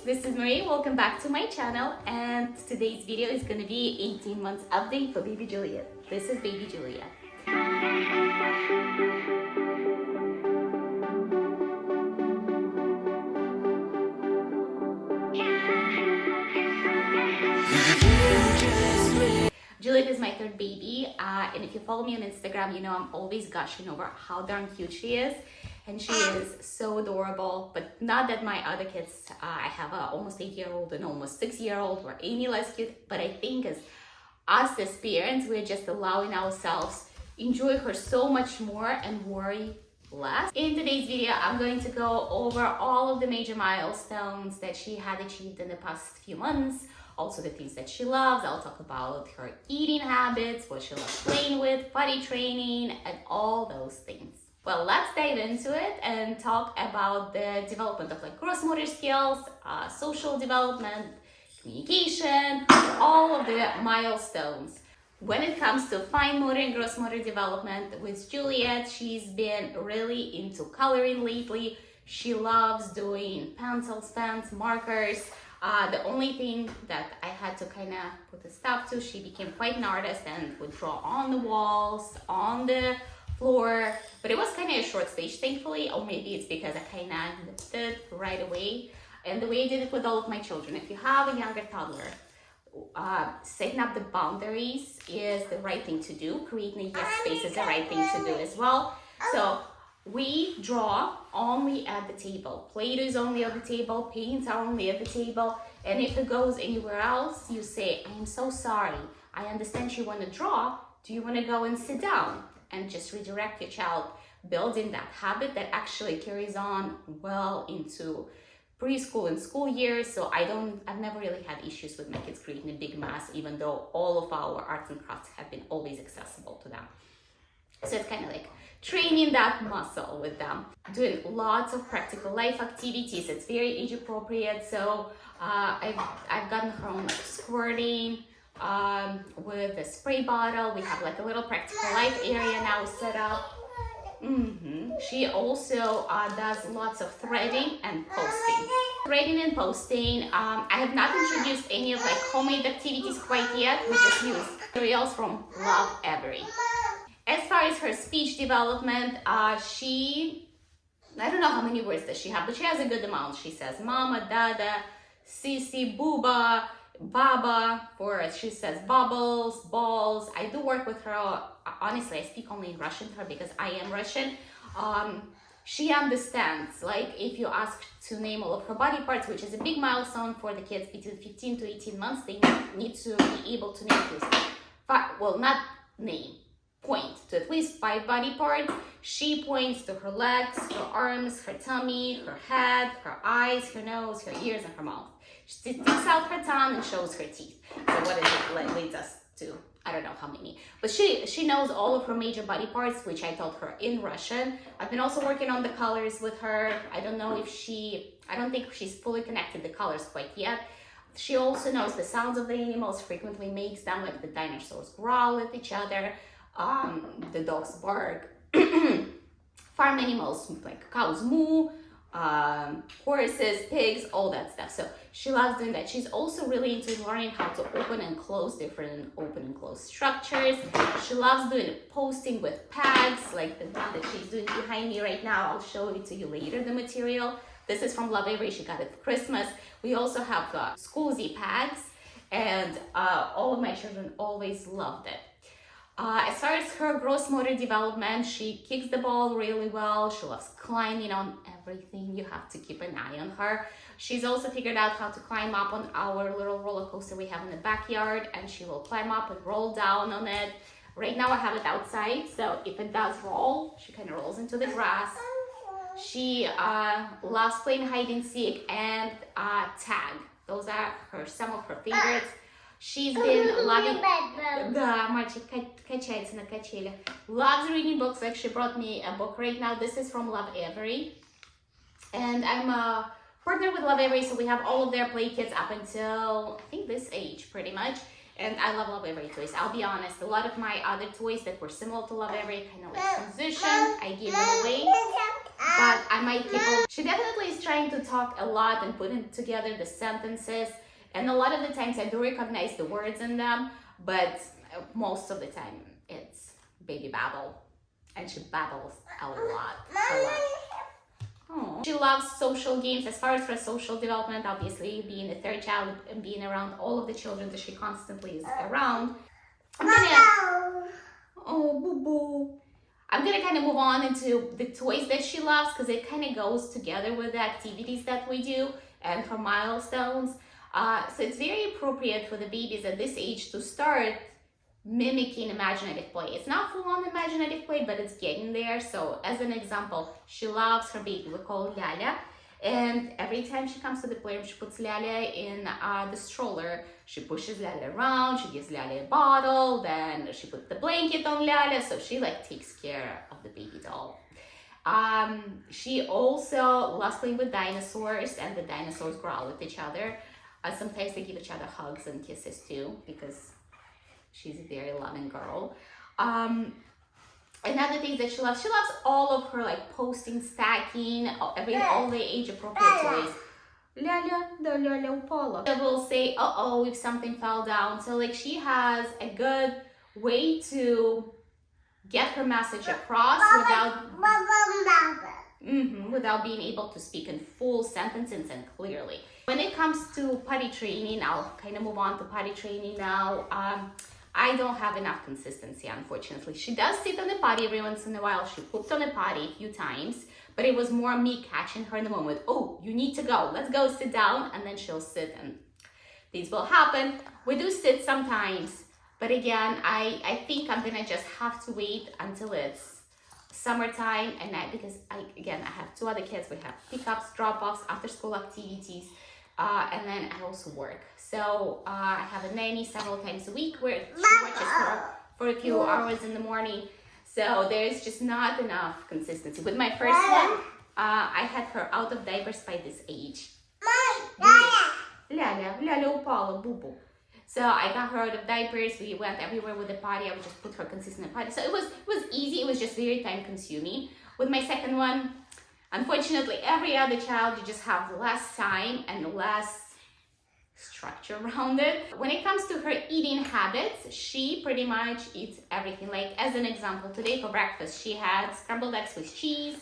this is Marie. Welcome back to my channel, and today's video is going to be 18 months update for baby Juliet. This is baby Juliet. Juliet is my third baby, and if you follow me on Instagram, you know I'm always gushing over how darn cute she is. And she is so adorable, but not that my other kids, I have a almost 8-year-old and almost 6-year-old, were any less cute, but I think as us as parents, we're just allowing ourselves enjoy her so much more and worry less. In today's video, I'm going to go over all of the major milestones that she had achieved in the past few months, also the things that she loves. I'll talk about her eating habits, what she loves playing with, potty training, and all those things. Well, let's dive into it and talk about the development of like gross motor skills, social development, communication, all of the milestones. When it comes to fine motor and gross motor development with Juliet, she's been really into coloring lately. She loves doing pencils, pens, markers. The only thing that I had to kind of put a stop to, she became quite an artist and would draw on the walls, on the floor, but it was kind of a short stage, thankfully, or maybe it's because I kind of nipped it right away. And the way I did it with all of my children, if you have a younger toddler, setting up the boundaries is the right thing to do. Creating a yes space is the right thing to do as well. So we draw only at the table. Play-Doh is only on the table, paints are only at the table, and if it goes anywhere else, you say, I am so sorry. I understand you want to draw. Do you want to go and sit down? And just redirect your child, building that habit that actually carries on well into preschool and school years. So I've never really had issues with my kids creating a big mess, even though all of our arts and crafts have been always accessible to them. So it's kind of like training that muscle with them, doing lots of practical life activities. It's very age appropriate. So I've gotten her on like squirting, with a spray bottle. We have like a little practical life area now set up. She also does lots of threading and posting. Threading and posting, I have not introduced any of like homemade activities quite yet. We just use materials from Love Every. As far as her speech development, I don't know how many words does she have, but she has a good amount. She says mama, dada, sisi, booba, baba, she says bubbles, balls. I do work with her. Honestly, I speak only in Russian to her because I am Russian. She understands, like if you ask to name all of her body parts, which is a big milestone for the kids between 15 to 18 months, they need to be able to name at least point to at least 5 body parts. She points to her legs, her arms, her tummy, her head, her eyes, her nose, her ears, and her mouth. She sticks out her tongue and shows her teeth. So what is it leads us to? I don't know how many. But she knows all of her major body parts, which I taught her in Russian. I've been also working on the colors with her. I don't think she's fully connected the colors quite yet. She also knows the sounds of the animals, frequently makes them, like the dinosaurs growl at each other, the dogs bark, farm animals like cows moo, horses, pigs, all that stuff. So she loves doing that. She's also really into learning how to open and close different open and close structures. She loves doing posting with pads, like the one that she's doing behind me right now. I'll show it to you later, the material. This is from Love Every. She got it for Christmas. We also have Schoolsy pads, and all of my children always loved it. As far as her gross motor development, she kicks the ball really well. She loves climbing on everything. You have to keep an eye on her. She's also figured out how to climb up on our little roller coaster we have in the backyard, and she will climb up and roll down on it. Right now I have it outside, so if it does roll, she kind of rolls into the grass. She loves playing hide and seek and tag. Those are some of her favorites. She's been loving мальчик качается на качеле. Loves reading books. Like she brought me a book right now. This is from Love Every, and I'm a partner with Love Every, so we have all of their play kits up until I think this age, pretty much. And I love Every toys. I'll be honest, a lot of my other toys that were similar to Love Every kind of like transition. I gave them away. but I might keep her. She definitely is trying to talk a lot and putting together the sentences, and a lot of the times I do recognize the words in them, but most of the time it's baby babble, and she babbles a lot. Oh. She loves social games. As far as her social development, obviously being a third child and being around all of the children that she constantly is around, I'm gonna kind of move on into the toys that she loves, because it kind of goes together with the activities that we do and her milestones. So it's very appropriate for the babies at this age to start mimicking imaginative play. It's not full-on imaginative play, but it's getting there. So as an example, she loves her baby. We call Lala. And every time she comes to the playroom, she puts Lala in the stroller. She pushes Lala around, she gives Lala a bottle, then she puts the blanket on Lala, so she like takes care of the baby doll. She also loves playing with dinosaurs, and the dinosaurs growl with each other. Sometimes they give each other hugs and kisses too, because she's a very loving girl. Another thing that she loves all of her like posting, stacking, all the age appropriate toys. Lala упала. I will say, uh-oh, if something fell down. So like she has a good way to get her message across without being able to speak in full sentences and clearly. When it comes to potty training, I'll kind of move on to potty training now. I don't have enough consistency, unfortunately. She does sit on the potty every once in a while. She pooped on the potty a few times, but it was more me catching her in the moment. Oh, you need to go. Let's go sit down, and then she'll sit, and these will happen. We do sit sometimes, but again, I think I'm gonna just have to wait until it's summertime, and because I have two other kids. We have pickups, drop-offs, after-school activities. And then I also work. So I have a nanny several times a week where she watches her for a few hours in the morning. So there's just not enough consistency. With my first one, I had her out of diapers by this age. Lala упала, бубу. So I got her out of diapers. We went everywhere with the potty. I would just put her consistent in the potty. So it was easy. It was just very time consuming. With my second one, unfortunately, every other child, you just have less time and less structure around it. When it comes to her eating habits, she pretty much eats everything. Like as an example, today for breakfast, she had scrambled eggs with cheese,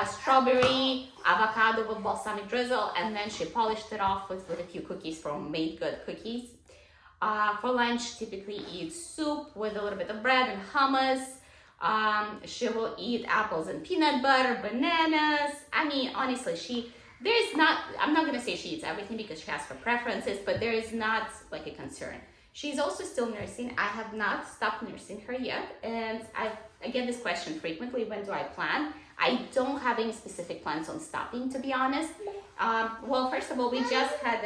strawberry, avocado with balsamic drizzle, and then she polished it off with a few cookies from Made Good Cookies. For lunch, typically eats soup with a little bit of bread and hummus. She will eat apples and peanut butter, bananas. I mean, honestly, I'm not gonna say she eats everything because she has her preferences, but there is not like a concern. She's also still nursing. I have not stopped nursing her yet, and I get this question frequently, when do I plan? I don't have any specific plans on stopping, to be honest. Well, first of all, we just had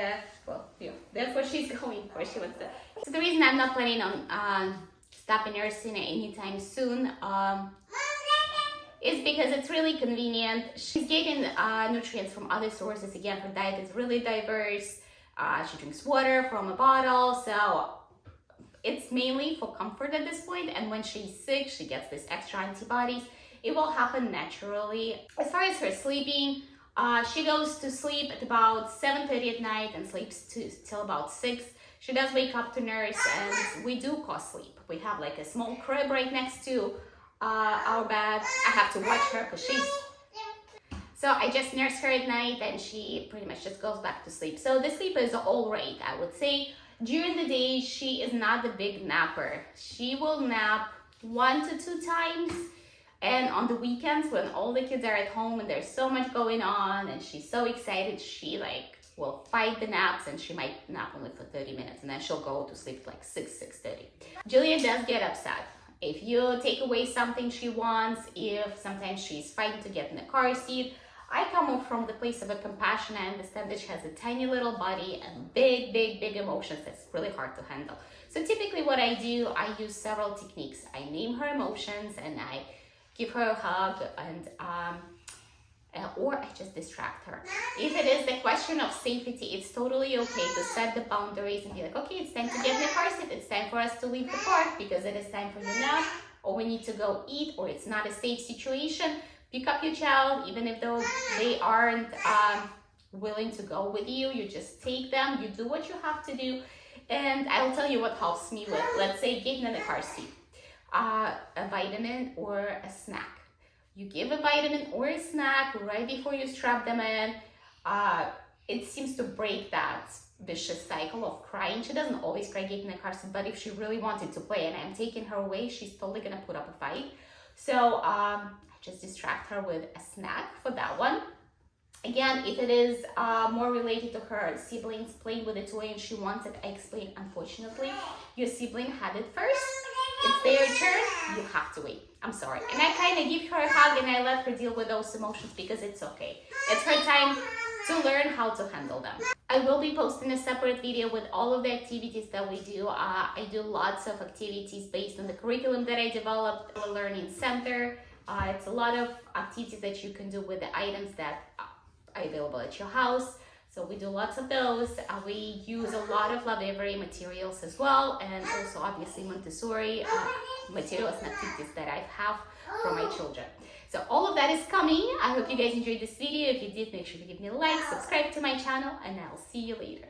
that's what she's going for. She wants to. So the reason I'm not planning on stopping nursing anytime soon is because it's really convenient. She's getting nutrients from other sources. Again, her diet is really diverse. She drinks water from a bottle, so it's mainly for comfort at this point. And when she's sick, she gets this extra antibodies. It will happen naturally. As far as her sleeping, she goes to sleep at about 7:30 at night and sleeps till about 6. She does wake up to nurse, and we do co-sleep. We have like a small crib right next to our bed. I have to watch her because so I just nurse her at night, and she pretty much just goes back to sleep. So the sleep is all right, I would say. During the day, she is not the big napper. She will nap 1 to 2 times. And on the weekends, when all the kids are at home and there's so much going on and she's so excited, she will fight the naps, and she might nap only for 30 minutes, and then she'll go to sleep like 6:30. Juliet does get upset if you take away something she wants, if sometimes she's fighting to get in the car seat. I come from the place of a compassion. I understand that she has a tiny little body and big emotions that's really hard to handle. So typically what I do, I use several techniques. I name her emotions, and I give her a hug, and or I just distract her. If it is the question of safety, it's totally okay to set the boundaries and be like, okay, it's time to get in the car seat. It's time for us to leave the park because it is time for you now, or we need to go eat, or it's not a safe situation. pick up your child, even if though they aren't willing to go with you. You just take them, you do what you have to do. And I'll tell you what helps me with, let's say, getting in the car seat, a vitamin or a snack. You give a vitamin or a snack right before you strap them in. It seems to break that vicious cycle of crying. She doesn't always cry getting in the car seat, but if she really wanted to play and I'm taking her away, she's totally gonna put up a fight. So I just distract her with a snack for that one. Again, if it is more related to her siblings playing with a toy and she wants it, I explain, unfortunately, your sibling had it first. It's their turn, you have to wait. I'm sorry. And I kind of give her a hug and I let her deal with those emotions because it's okay. It's her time to learn how to handle them. I will be posting a separate video with all of the activities that we do. I do lots of activities based on the curriculum that I developed, the Learning Center. It's a lot of activities that you can do with the items that are available at your house. So we do lots of those. We use a lot of library materials as well, and also obviously Montessori materials and activities that I have for my children. So all of that is coming. I hope you guys enjoyed this video. If you did, make sure to give me a like, subscribe to my channel, and I'll see you later.